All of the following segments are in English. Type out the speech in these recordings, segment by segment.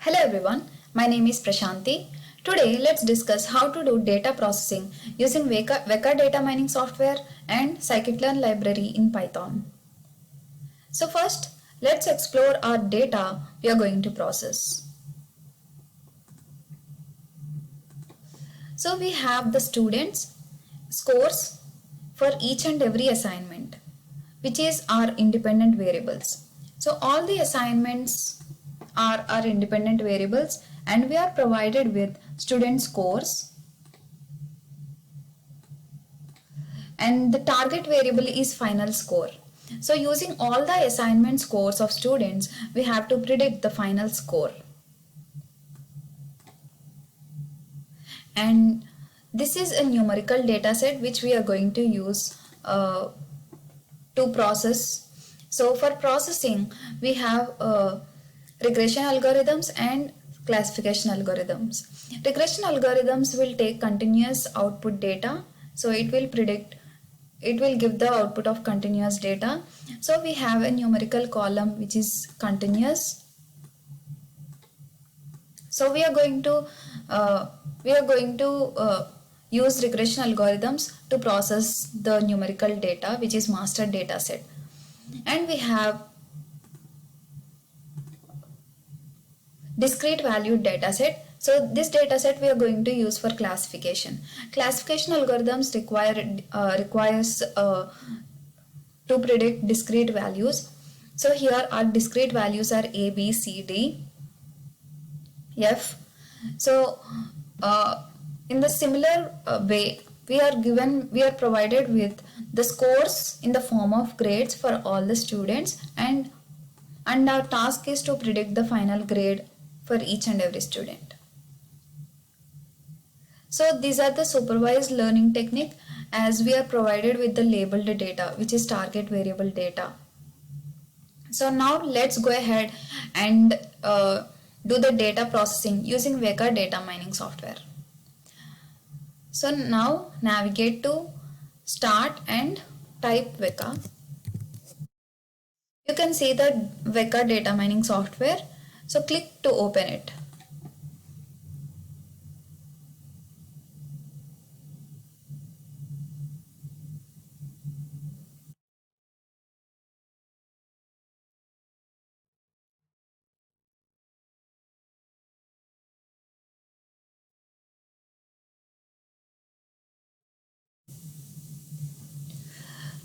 Hello everyone, my name is Prashanti. Today let's discuss how to do data processing using Vecka data mining software and scikit-learn library in Python. So first, let's explore our data we are going to process. So we have the students' scores for each and every assignment, which is our independent variables. So all the assignments are our independent variables and we are provided with student scores, and the target variable is final score. So using all the assignment scores of students, we have to predict the final score. And this is a numerical data set which we are going to use to process. So for processing, we have regression algorithms and classification algorithms. Regression algorithms will take continuous output data, so it will give the output of continuous data. So we have a numerical column which is continuous. So we are going to use regression algorithms to process the numerical data, which is master data set. And we have discrete valued data set. So this data set we are going to use for classification. Classification algorithms requires to predict discrete values. So here our discrete values are A, B, C, D, F. So in the similar way, we are provided with the scores in the form of grades for all the students, and our task is to predict the final grade for each and every student. So these are the supervised learning technique, as we are provided with the labeled data, which is target variable data. So now let's go ahead and do the data processing using Vecka data mining software. So now navigate to start and type Vecka. You can see the Vecka data mining software. So click to open it.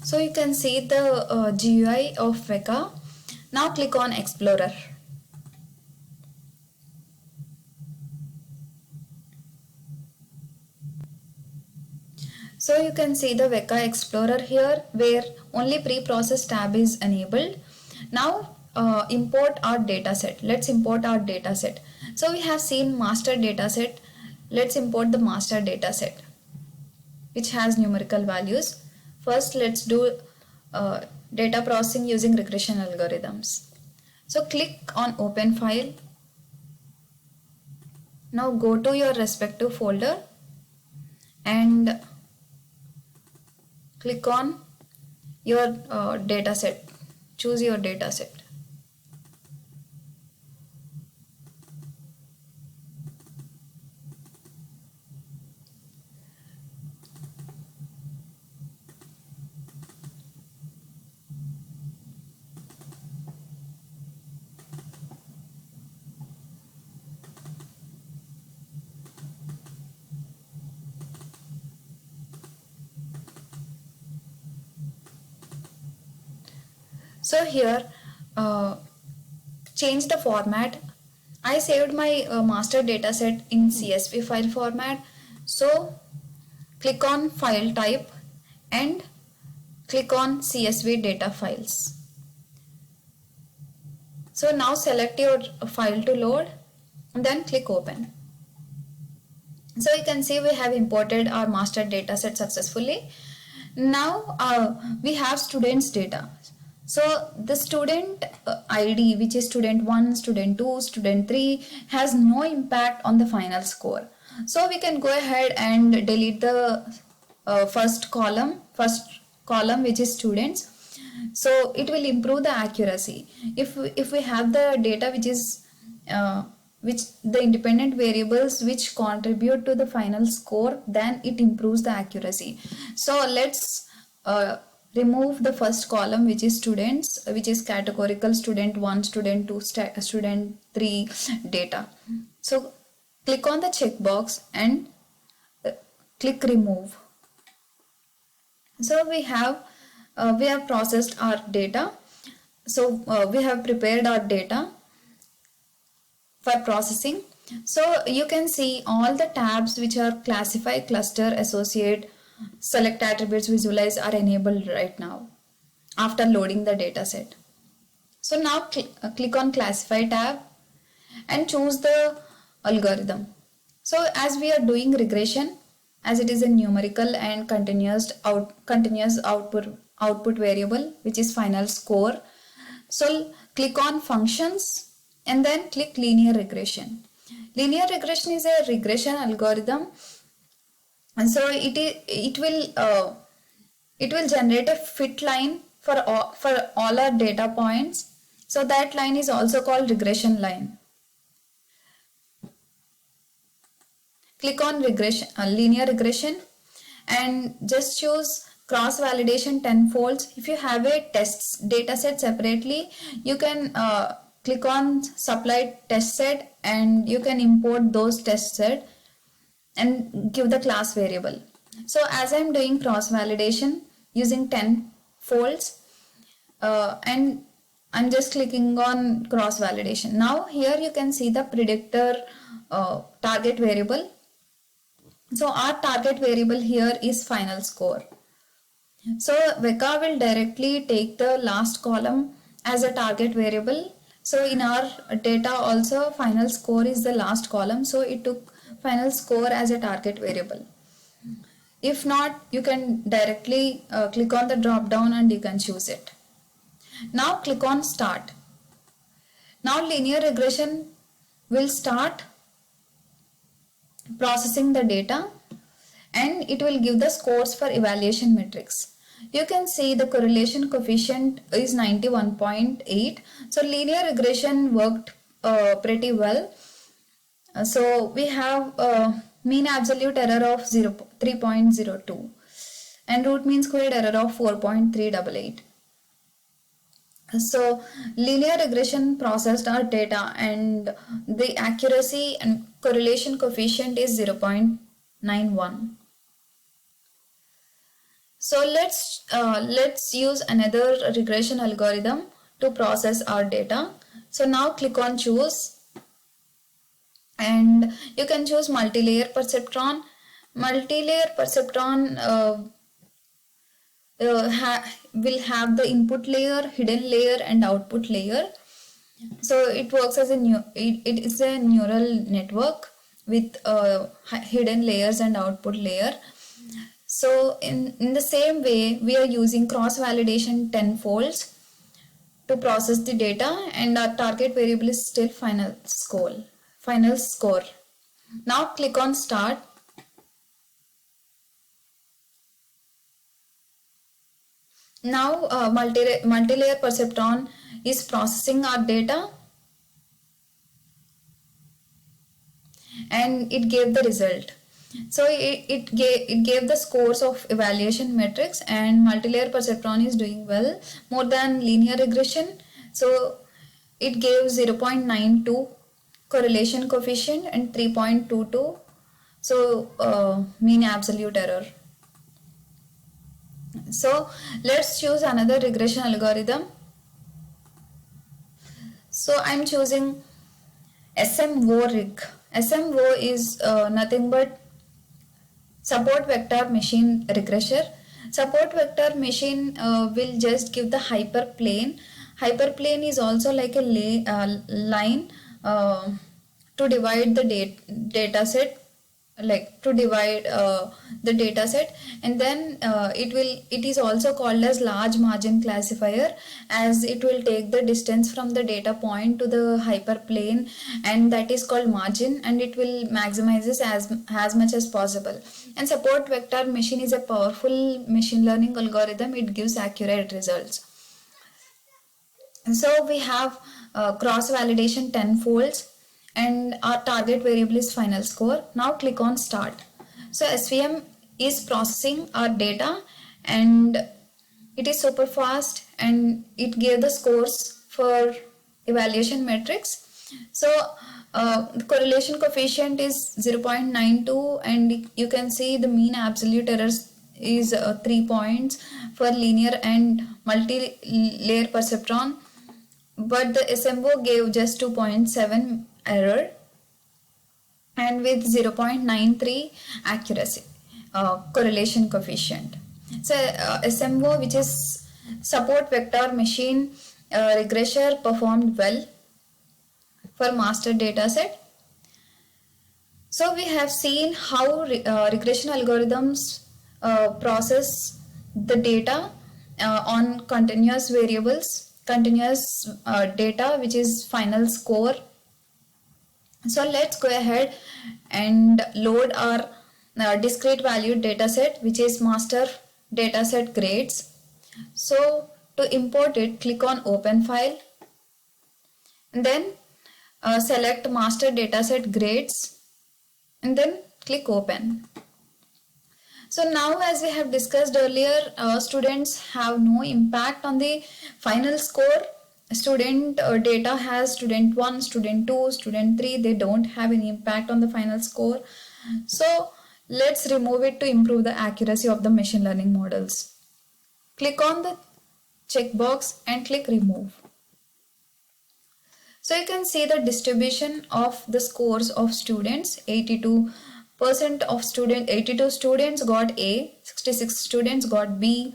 So you can see the GUI of Vecka. Now click on Explorer. So you can see the Vecka Explorer here, where only pre-process tab is enabled. Now import our dataset. Let's import our dataset. So we have seen master dataset. Let's import the master dataset, which has numerical values. First, let's do data processing using regression algorithms. So click on open file. Now go to your respective folder and click on your data set. Choose your data set. So here, change the format. I saved my master dataset in CSV file format. So click on file type and click on CSV data files. So now select your file to load and then click open. So you can see we have imported our master dataset successfully. Now we have students data. So the student ID, which is student 1, student 2, student 3, has no impact on the final score. So we can go ahead and delete the first column which is students. So it will improve the accuracy. If we have the data which is which the independent variables which contribute to the final score, then it improves the accuracy. So let's remove the first column, which is students, which is categorical student 1, student 2, student 3 data. So click on the checkbox and click remove. So we have processed our data. So we have prepared our data for processing. So you can see all the tabs which are classify, cluster, associate, select attributes, visualize are enabled right now after loading the data set. So now click on classify tab and choose the algorithm. So as we are doing regression, as it is a numerical and continuous output variable which is final score. So click on functions and then click linear regression. Linear regression is a regression algorithm, and so it will generate a fit line for all our data points. So that line is also called regression line. Click on regression, linear regression, and just choose cross validation 10 folds. If you have a test data set separately, you can click on supply test set and you can import those test set and give the class variable. So as I am doing cross validation using 10 folds and I'm just clicking on cross validation. Now here you can see the predictor target variable. So our target variable here is final score. So Weka will directly take the last column as a target variable. So in our data also final score is the last column. So it took final score as a target variable. If not, you can directly click on the drop down and you can choose it. Now click on start. Now linear regression will start processing the data and it will give the scores for evaluation metrics. You can see the correlation coefficient is 91.8. So linear regression worked pretty well. So we have mean absolute error of 3.02 and root mean squared error of 4.388. So linear regression processed our data and the accuracy and correlation coefficient is 0.91. So let's use another regression algorithm to process our data. So now click on choose and you can choose multi-layer perceptron. Multi-layer perceptron will have the input layer, hidden layer and output layer. So it works as it is a neural network with hidden layers and output layer. So in the same way we are using cross validation 10 folds to process the data and our target variable is still final score. Now click on start. Now multi-layer perceptron is processing our data and it gave the result. So it gave the scores of evaluation metrics and multi-layer perceptron is doing well more than linear regression. So it gave 0.92 correlation coefficient and 3.22. So mean absolute error. So let's choose another regression algorithm. So I'm choosing SMO-Rig. SMO is nothing but support vector machine regressor. Support vector machine will just give the hyperplane. Hyperplane is also like a line to divide the data set, like to divide the data set, and then it is also called as large margin classifier, as it will take the distance from the data point to the hyperplane, and that is called margin, and it will maximize this as much as possible. And support vector machine is a powerful machine learning algorithm. It gives accurate results. So we have cross validation 10 folds and our target variable is final score. Now click on start. So SVM is processing our data and it is super fast and it gave the scores for evaluation metrics. So the correlation coefficient is 0.92 and you can see the mean absolute errors is 3 points for linear and multi-layer perceptron, but the SMO gave just 2.7 error and with 0.93 accuracy correlation coefficient. So SMO, which is support vector machine regressor, performed well for master dataset. So we have seen how regression algorithms process the data on continuous variables, continuous data, which is final score. So let's go ahead and load our discrete valued dataset, which is master dataset grades. So to import it, click on open file and then select master dataset grades and then click open. So now, as we have discussed earlier, students have no impact on the final score. Student data has student 1, student 2, student 3. They don't have any impact on the final score. So let's remove it to improve the accuracy of the machine learning models. Click on the checkbox and click remove. So you can see the distribution of the scores of students. 82 students got A, 66 students got B,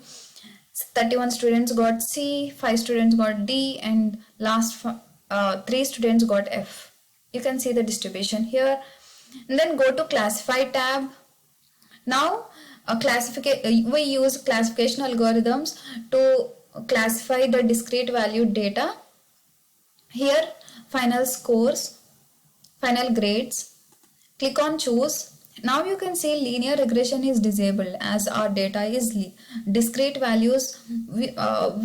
31 students got C, 5 students got D, and last 3 students got F. You can see the distribution here. And then go to classify tab. Now we use classification algorithms to classify the discrete valued data. Here final scores, final grades. Click on choose. Now you can see linear regression is disabled as our data is discrete values. We are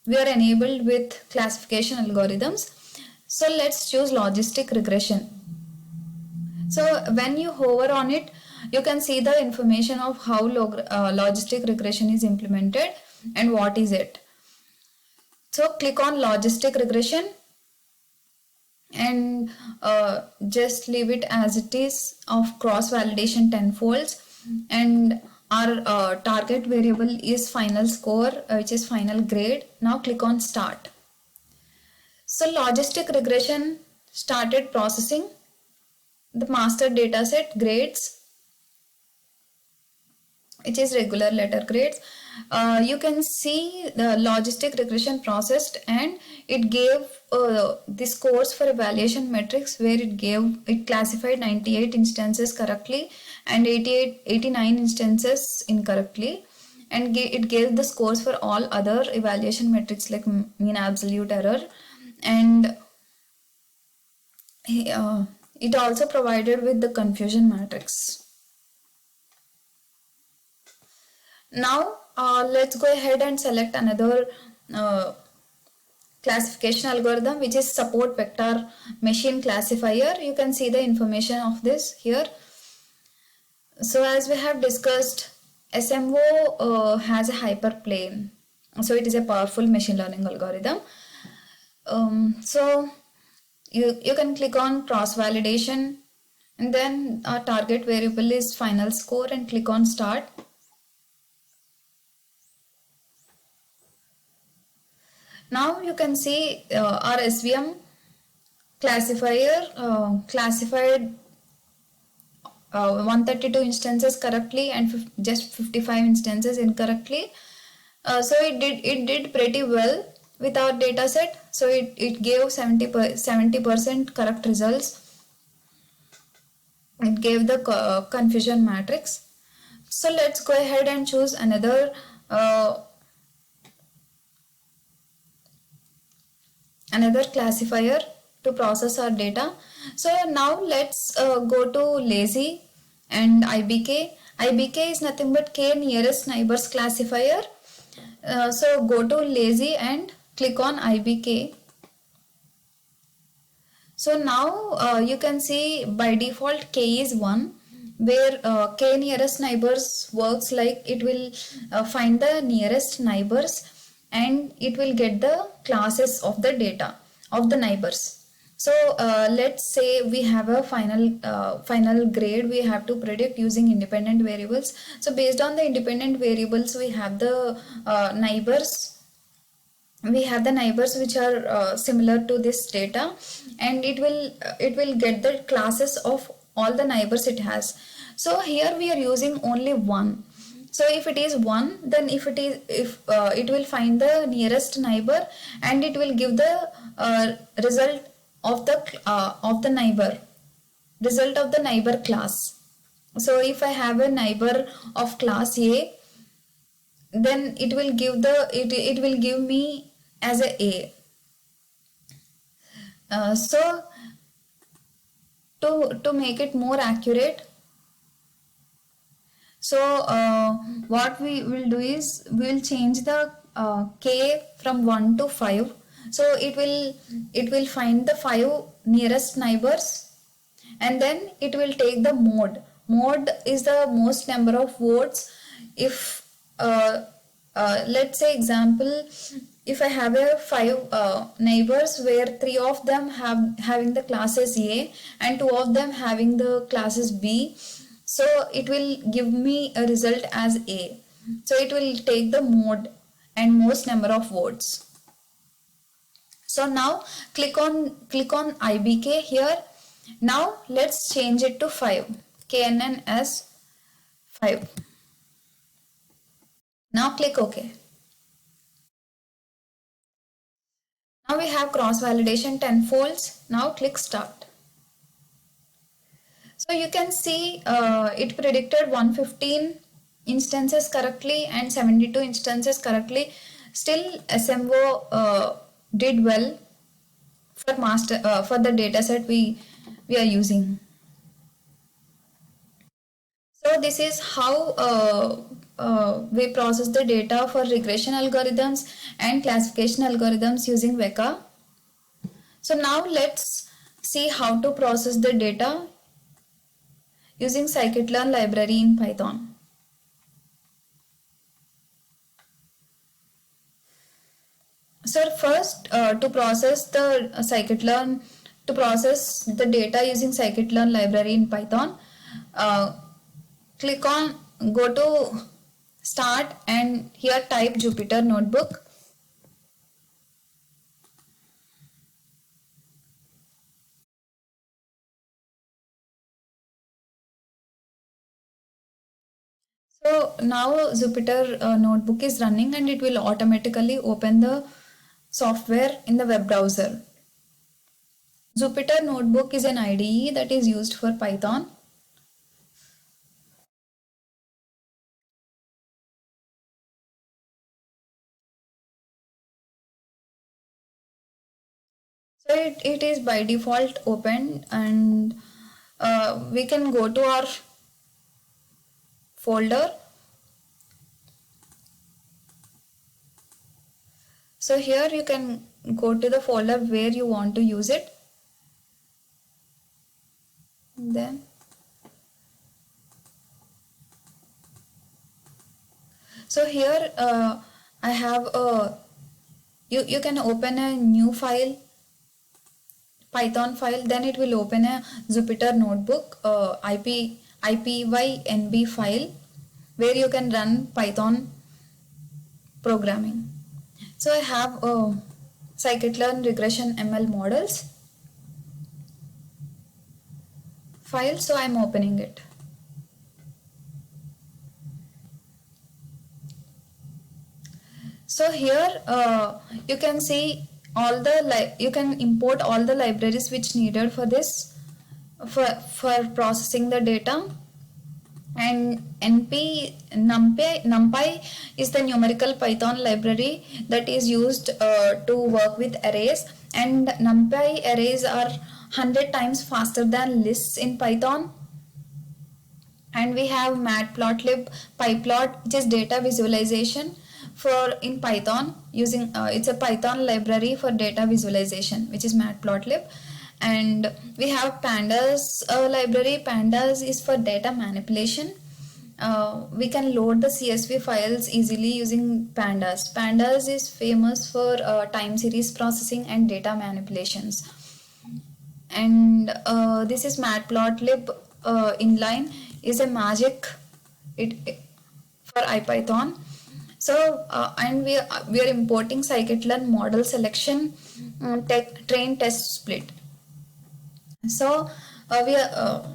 enabled with classification algorithms. So let's choose logistic regression. So when you hover on it, you can see the information of how logistic regression is implemented and what is it. So click on logistic regression and just leave it as it is of cross validation 10 folds, and our target variable is final score, which is final grade. Now click on start. So logistic regression started processing the master dataset grades, which is regular letter grades. You can see the logistic regression processed and it gave the scores for evaluation metrics, where it classified 98 instances correctly and 89 instances incorrectly, and it gave the scores for all other evaluation metrics like mean absolute error, and it also provided with the confusion matrix. Now let's go ahead and select another classification algorithm, which is support vector machine classifier. You can see the information of this here. So as we have discussed, SMO has a hyperplane. So it is a powerful machine learning algorithm. So you can click on cross validation and then our target variable is final score and click on start. Now you can see our SVM classifier classified 132 instances correctly and just 55 instances incorrectly. So it did pretty well with our data set. So it gave 70% correct results. It gave the confusion matrix. So let's go ahead and choose another classifier to process our data. So now let's go to lazy and IBK. IBK is nothing but k nearest neighbors classifier. So go to lazy and click on IBK. So now you can see by default k is 1, where k nearest neighbors works like it will find the nearest neighbors and it will get the classes of the data of the neighbors. So let's say we have a final grade we have to predict using independent variables. So based on the independent variables we have the neighbors, which are similar to this data, and it will get the classes of all the neighbors it has. So here we are using only one. So if it is 1, then if it will find the nearest neighbor and it will give the result of the neighbor class. So if I have a neighbor of class A, then it will give me as a. So to make it more accurate, so what we will do is we will change the k from 1 to 5. So it will find the 5 nearest neighbors, and then it will take the mode. Mode is the most number of votes. If let's say example, if I have a 5 neighbors where 3 of them having the classes A and 2 of them having the classes B, so it will give me a result as A. So it will take the mode and most number of votes. So now click on IBK here. Now let's change it to 5. KNN as 5. Now click OK. Now we have cross validation 10 folds. Now click start. So you can see it predicted 115 instances correctly and 72 instances correctly. Still SMO did well for the data set we are using. So this is how we process the data for regression algorithms and classification algorithms using Weka. So now let's see how to process the data using scikit-learn library in Python. So first to process the scikit-learn, to process the data using scikit-learn library in Python, go to start and here type Jupyter Notebook. So now Jupyter Notebook is running and it will automatically open the software in the web browser. Jupyter Notebook is an IDE that is used for Python. So it is by default open, and we can go to our folder. So here you can go to the folder where you want to use it. Then so here I have a you can open a new file, Python file, then it will open a Jupyter Notebook IPynb file where you can run Python programming. So I have scikit-learn regression ML models file, so I am opening it. So here you can see you can import all the libraries which needed for this for processing the data. And NumPy is the numerical Python library that is used to work with arrays, and NumPy arrays are 100 times faster than lists in Python. And we have matplotlib pyplot, which is data visualization in Python using it's a Python library for data visualization, which is matplotlib. And we have pandas library. Pandas is for data manipulation. We can load the CSV files easily using pandas. Pandas is famous for time series processing and data manipulations. And this is matplotlib inline is a magic for IPython. So and we are importing scikit-learn model selection train test split. So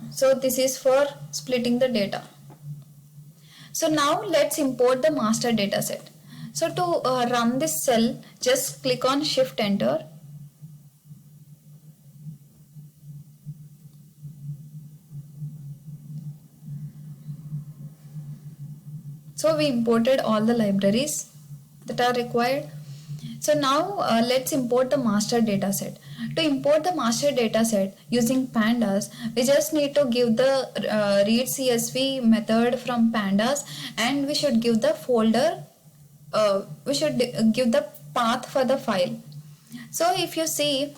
so this is for splitting the data. So now let's import the master dataset. So to run this cell, just click on Shift Enter. So we imported all the libraries that are required. So now let's import the master dataset. To import the master dataset using pandas, we just need to give the read CSV method from pandas, and we should give the folder, we should give the path for the file. So if you see,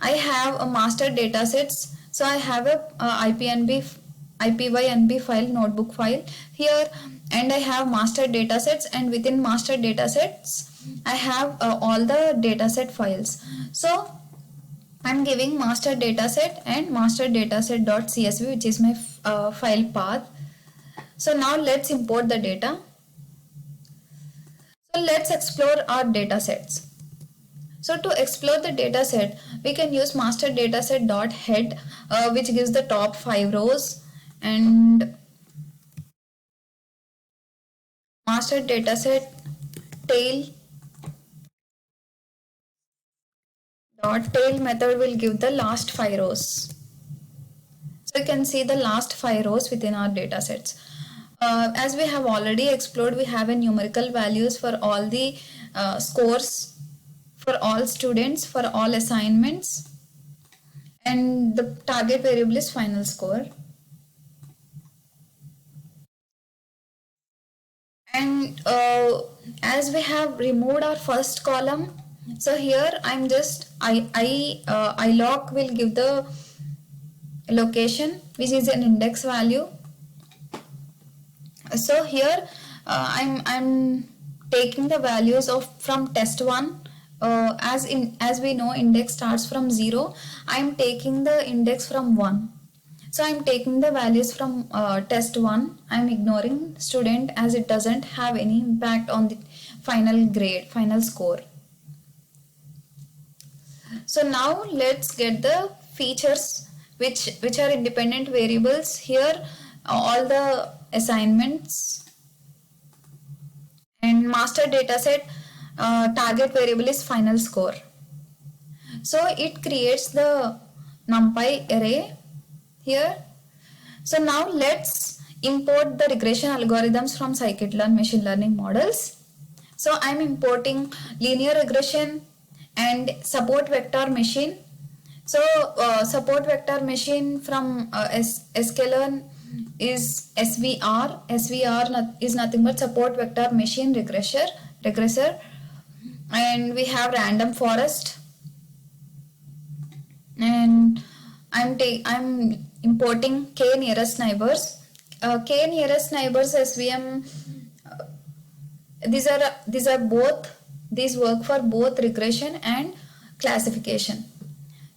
I have a master datasets. So I have a IPynb file, notebook file here, and I have master datasets, and within master datasets I have all the dataset files. So I'm giving master dataset and master dataset.csv, which is my file path. So now let's import the data. So let's explore our datasets. So to explore the dataset, we can use master dataset.head, which gives the top 5 rows, and master dataset tail method will give the last 5 rows. So you can see the last 5 rows within our datasets. As we have already explored, we have a numerical values for all the scores for all students, for all assignments, and the target variable is final score. And as we have removed our first column, so here I'm just iloc will give the location, which is an index value. So here I'm taking the values of from test 1. As we know, index starts from 0. I'm taking the index from 1. So I'm taking the values from test 1. I'm ignoring student as it doesn't have any impact on the final grade, final score. So now let's get the features which are independent variables. Here all the assignments, and master dataset target variable is final score. So it creates the NumPy array here. So now let's import the regression algorithms from scikit-learn machine learning models. So I'm importing linear regression and support vector machine. So support vector machine from sklearn is SVR. SVR is nothing but support vector machine regressor. And we have random forest, and I'm importing k nearest neighbors. K nearest neighbors SVM. These work for both regression and classification.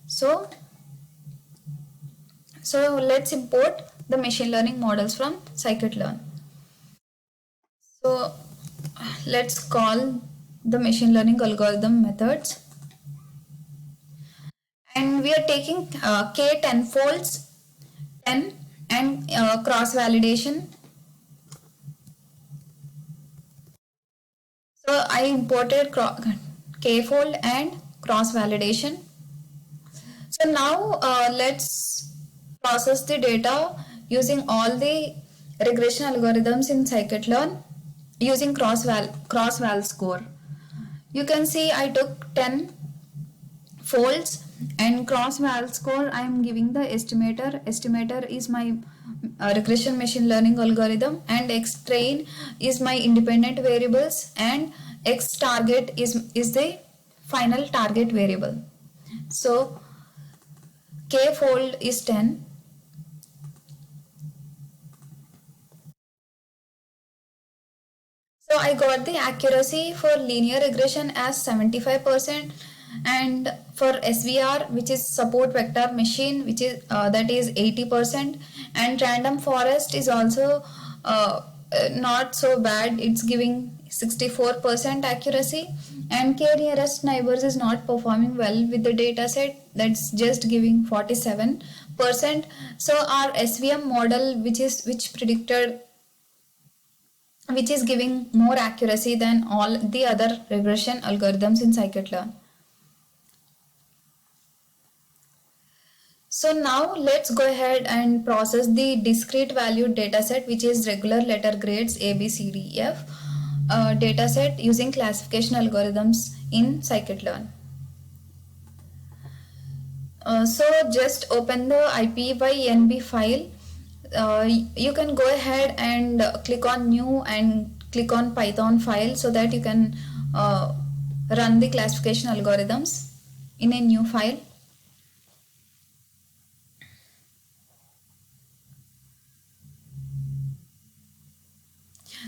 So let's import the machine learning models from scikit-learn. So let's call the machine learning algorithm methods, and we are taking k tenfolds 10 and cross validation. So I imported k-fold and cross validation. So now let's process the data using all the regression algorithms in scikit-learn using cross-val score. You can see I took 10 folds, and cross-val score I am giving the estimator. Estimator is my regression machine learning algorithm, and xtrain is my independent variables, and xtarget is the final target variable. So k fold is 10. So I got the accuracy for linear regression as 75%, and for SVR, which is support vector machine, which is that is 80%, and random forest is also not so bad. It's giving 64% accuracy, and k nearest neighbors is not performing well with the data set. That's just giving 47%. So our SVM model, which is giving more accuracy than all the other regression algorithms in scikit-learn. So now let's go ahead and process the discrete valued dataset, which is regular letter grades A, B, C, D, F dataset using classification algorithms in scikit-learn. So just open the ipynb file. You can go ahead and click on new and click on Python file so that you can run the classification algorithms in a new file.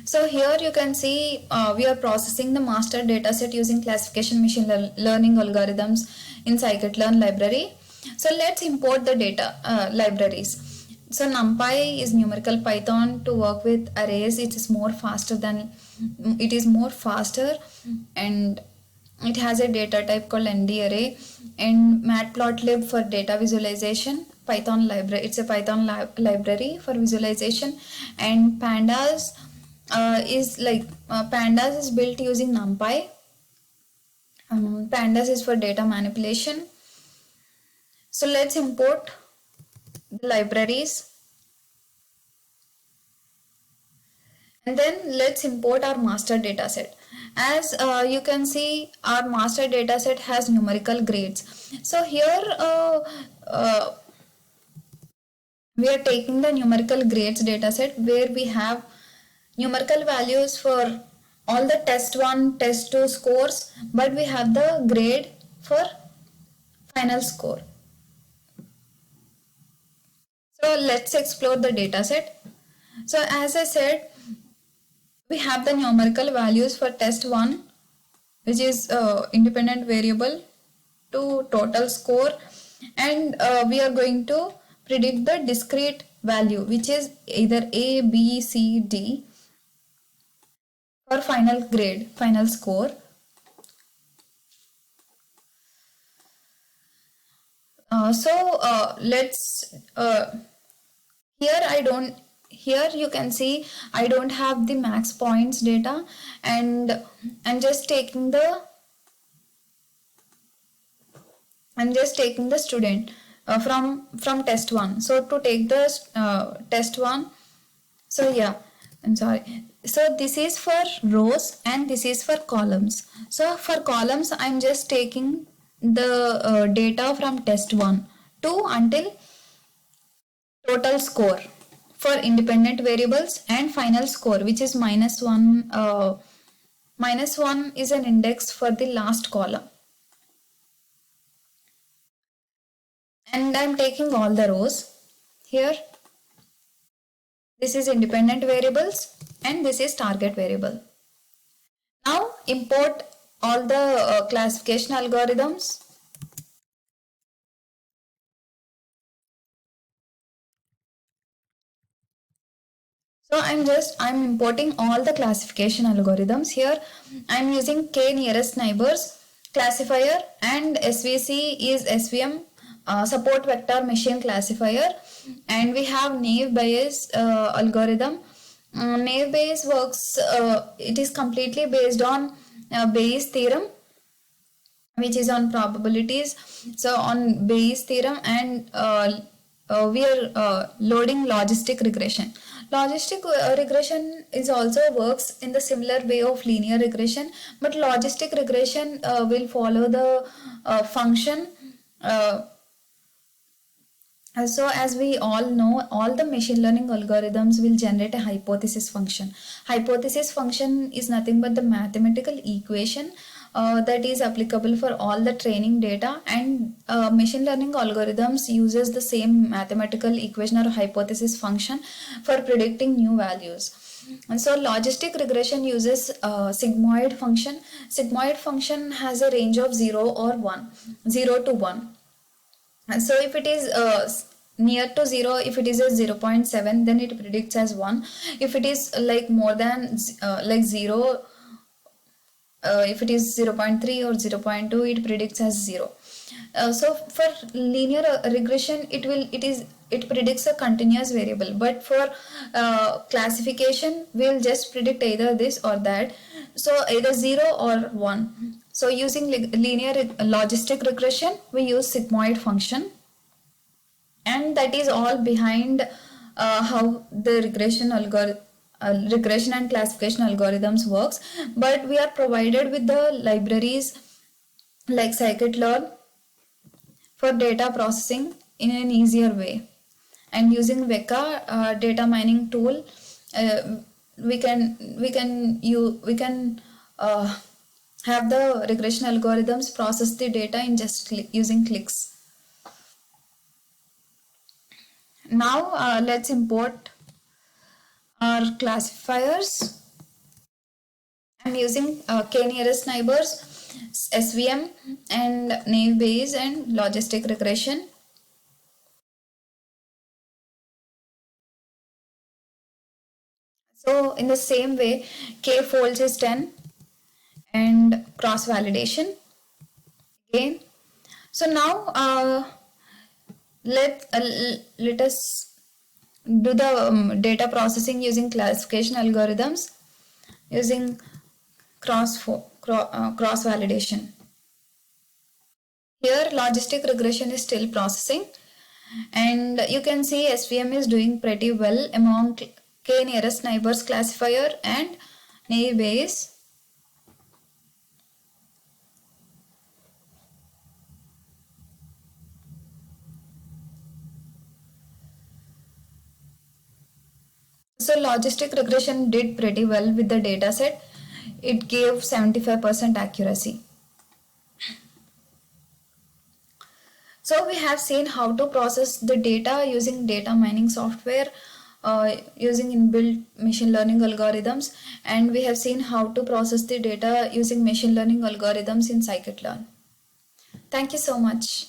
So here you can see we are processing the master dataset using classification machine learning algorithms in scikit-learn library. So let's import the data libraries. So NumPy is numerical Python to work with arrays. It is more faster, and it has a data type called ND-array, and Matplotlib for data visualization. Python library. It's a Python library for visualization, and Pandas Pandas is built using NumPy. Pandas is for data manipulation. So let's import the libraries, and then let's import our master dataset. As you can see, our master dataset has numerical grades. So here we are taking the numerical grades dataset where we have numerical values for all the test 1, test 2 scores, but we have the grade for final score. So let's explore the dataset. So as I said, we have the numerical values for test 1, which is independent variable, to total score, and we are going to predict the discrete value, which is either A, B, C, D for final grade, final score. Let's here you can see I don't have the max points data, and I'm just taking the student from test 1. So to take the test 1, so yeah, I'm sorry. So this is for rows and this is for columns. So for columns, I'm just taking the data from test 1 to until total score for independent variables and final score, which is -1. -1 is an index for the last column. And I'm taking all the rows here. This is independent variables and this is target variable. Now import all the classification algorithms. So I'm importing all the classification algorithms here. I'm using k nearest neighbors classifier, and SVC is SVM support vector machine classifier, and we have naive Bayes algorithm. Naive Bayes works, it is completely based on Bayes theorem, which is on probabilities. So on Bayes theorem, and we are loading logistic regression. Logistic regression is also works in the similar way of linear regression, but logistic regression will follow the function. So as we all know, all the machine learning algorithms will generate a hypothesis function. Hypothesis function is nothing but the mathematical equation that is applicable for all the training data, and machine learning algorithms uses the same mathematical equation or hypothesis function for predicting new values. And so logistic regression uses sigmoid function. Sigmoid function has a range of 0 or 1, 0 to 1. And so if it is near to 0, if it is a 0.7, then it predicts as 1. If it is like more than like 0, if it is 0.3 or 0.2, it predicts as 0. So for linear regression, it predicts a continuous variable, but for classification we'll just predict either this or that, so either 0 or 1. So using linear logistic regression, we use sigmoid function, and that is all behind how the regression and classification algorithms works. But we are provided with the libraries like scikit-learn for data processing in an easier way, and using Weka data mining tool, we can have the regression algorithms process the data in just using clicks. Now let's import our classifiers. I'm using k-nearest neighbors, SVM, and naive Bayes and logistic regression. So in the same way, k-folds is 10, and cross validation again. So now let us do the data processing using classification algorithms using cross validation. Here logistic regression is still processing, and you can see SVM is doing pretty well among k-nearest neighbors classifier and naive Bayes. So logistic regression did pretty well with the data set. It gave 75% accuracy. So we have seen how to process the data using data mining software, using inbuilt machine learning algorithms, and we have seen how to process the data using machine learning algorithms in scikit-learn. Thank you so much.